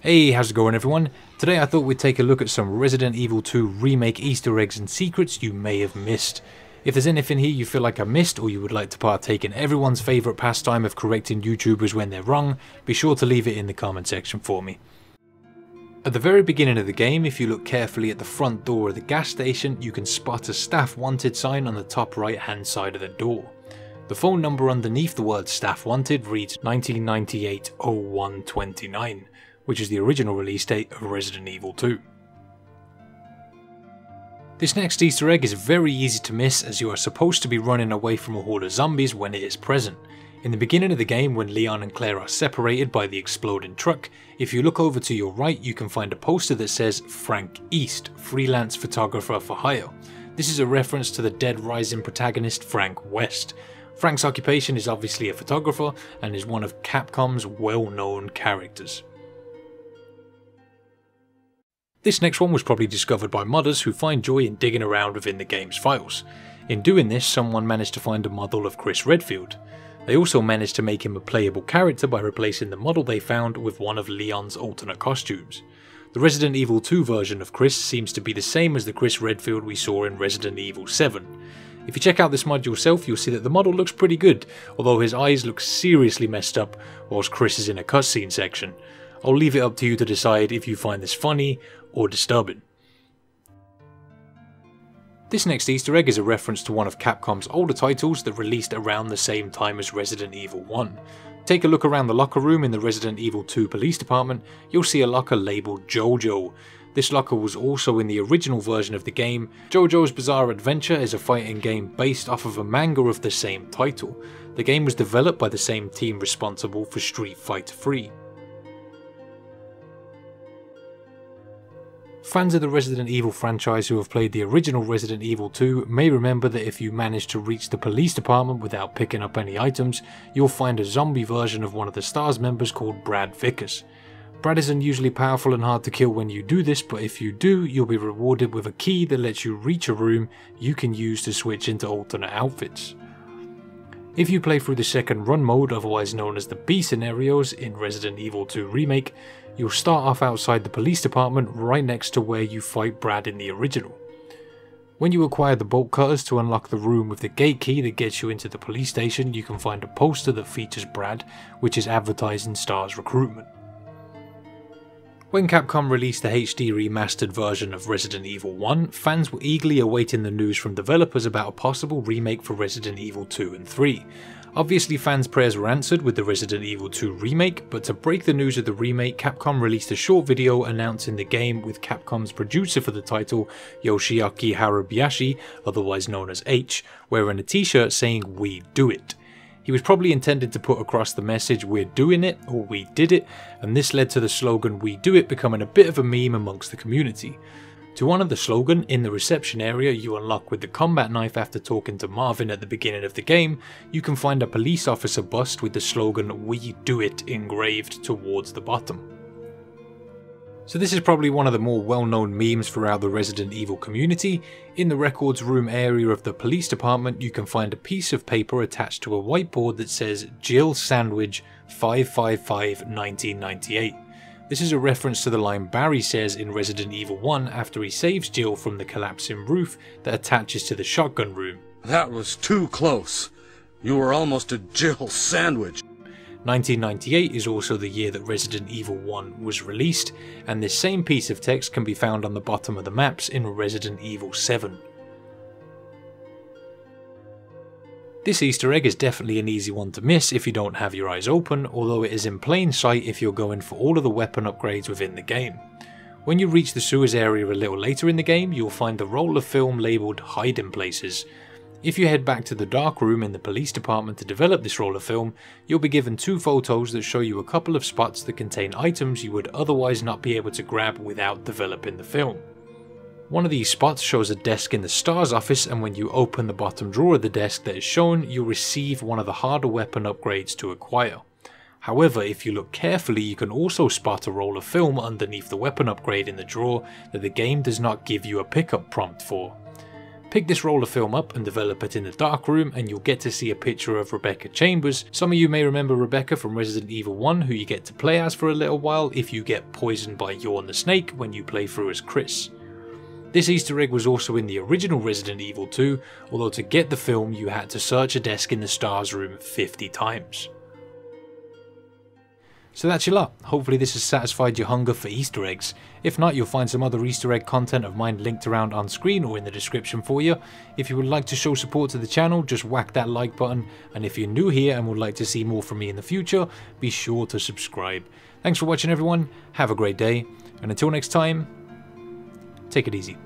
Hey, how's it going everyone? Today I thought we'd take a look at some Resident Evil 2 Remake Easter eggs and secrets you may have missed. If there's anything here you feel like I missed or you would like to partake in everyone's favourite pastime of correcting YouTubers when they're wrong, be sure to leave it in the comment section for me. At the very beginning of the game, if you look carefully at the front door of the gas station, you can spot a staff wanted sign on the top right hand side of the door. The phone number underneath the word staff wanted reads 1998-0129, which is the original release date of Resident Evil 2. This next Easter egg is very easy to miss, as you are supposed to be running away from a horde of zombies when it is present. In the beginning of the game, when Leon and Claire are separated by the exploding truck, if you look over to your right you can find a poster that says Frank East, freelance photographer for hire. This is a reference to the Dead Rising protagonist Frank West. Frank's occupation is obviously a photographer and is one of Capcom's well-known characters. This next one was probably discovered by modders who find joy in digging around within the game's files. In doing this, someone managed to find a model of Chris Redfield. They also managed to make him a playable character by replacing the model they found with one of Leon's alternate costumes. The Resident Evil 2 version of Chris seems to be the same as the Chris Redfield we saw in Resident Evil 7. If you check out this mod yourself, you'll see that the model looks pretty good, although his eyes look seriously messed up whilst Chris is in a cutscene section. I'll leave it up to you to decide if you find this funny or disturbing. This next Easter egg is a reference to one of Capcom's older titles that released around the same time as Resident Evil 1. Take a look around the locker room in the Resident Evil 2 police department, you'll see a locker labelled JoJo. This locker was also in the original version of the game. JoJo's Bizarre Adventure is a fighting game based off of a manga of the same title. The game was developed by the same team responsible for Street Fighter 3. Fans of the Resident Evil franchise who have played the original Resident Evil 2 may remember that if you manage to reach the police department without picking up any items, you'll find a zombie version of one of the STARS members called Brad Vickers. Brad is unusually powerful and hard to kill when you do this, but if you do, you'll be rewarded with a key that lets you reach a room you can use to switch into alternate outfits. If you play through the second run mode, otherwise known as the B scenarios in Resident Evil 2 Remake, you'll start off outside the police department right next to where you fight Brad in the original. When you acquire the bolt cutters to unlock the room with the gate key that gets you into the police station, you can find a poster that features Brad, which is advertising STARS recruitment. When Capcom released the HD remastered version of Resident Evil 1, fans were eagerly awaiting the news from developers about a possible remake for Resident Evil 2 and 3. Obviously fans' prayers were answered with the Resident Evil 2 remake, but to break the news of the remake, Capcom released a short video announcing the game with Capcom's producer for the title, Yoshiaki Harabayashi, otherwise known as H, wearing a t-shirt saying "We do it." He was probably intended to put across the message "We're doing it" or "We did it", and this led to the slogan "We do it" becoming a bit of a meme amongst the community. To honour the slogan, in the reception area you unlock with the combat knife after talking to Marvin at the beginning of the game, you can find a police officer bust with the slogan "We do it" engraved towards the bottom. So this is probably one of the more well-known memes throughout the Resident Evil community. In the records room area of the police department you can find a piece of paper attached to a whiteboard that says Jill Sandwich 555-1998. This is a reference to the line Barry says in Resident Evil 1 after he saves Jill from the collapsing roof that attaches to the shotgun room. That was too close. You were almost a Jill sandwich. 1998 is also the year that Resident Evil 1 was released, and this same piece of text can be found on the bottom of the maps in Resident Evil 7. This Easter egg is definitely an easy one to miss if you don't have your eyes open, although it is in plain sight if you're going for all of the weapon upgrades within the game. When you reach the sewers area a little later in the game, you'll find a roll of film labelled Hiding Places. If you head back to the dark room in the police department to develop this roll of film, you'll be given two photos that show you a couple of spots that contain items you would otherwise not be able to grab without developing the film. One of these spots shows a desk in the STARS office, and when you open the bottom drawer of the desk that is shown, you'll receive one of the harder weapon upgrades to acquire. However, if you look carefully you can also spot a roll of film underneath the weapon upgrade in the drawer that the game does not give you a pickup prompt for. Pick this roll of film up and develop it in the dark room, and you'll get to see a picture of Rebecca Chambers. Some of you may remember Rebecca from Resident Evil 1, who you get to play as for a little while if you get poisoned by Yorn the Snake when you play through as Chris. This Easter egg was also in the original Resident Evil 2, although to get the film you had to search a desk in the STARS room 50 times. So that's your lot. Hopefully this has satisfied your hunger for Easter eggs. If not, you'll find some other Easter egg content of mine linked around on screen or in the description for you. If you would like to show support to the channel, just whack that like button, and if you're new here and would like to see more from me in the future, be sure to subscribe. Thanks for watching everyone, have a great day, and until next time, take it easy.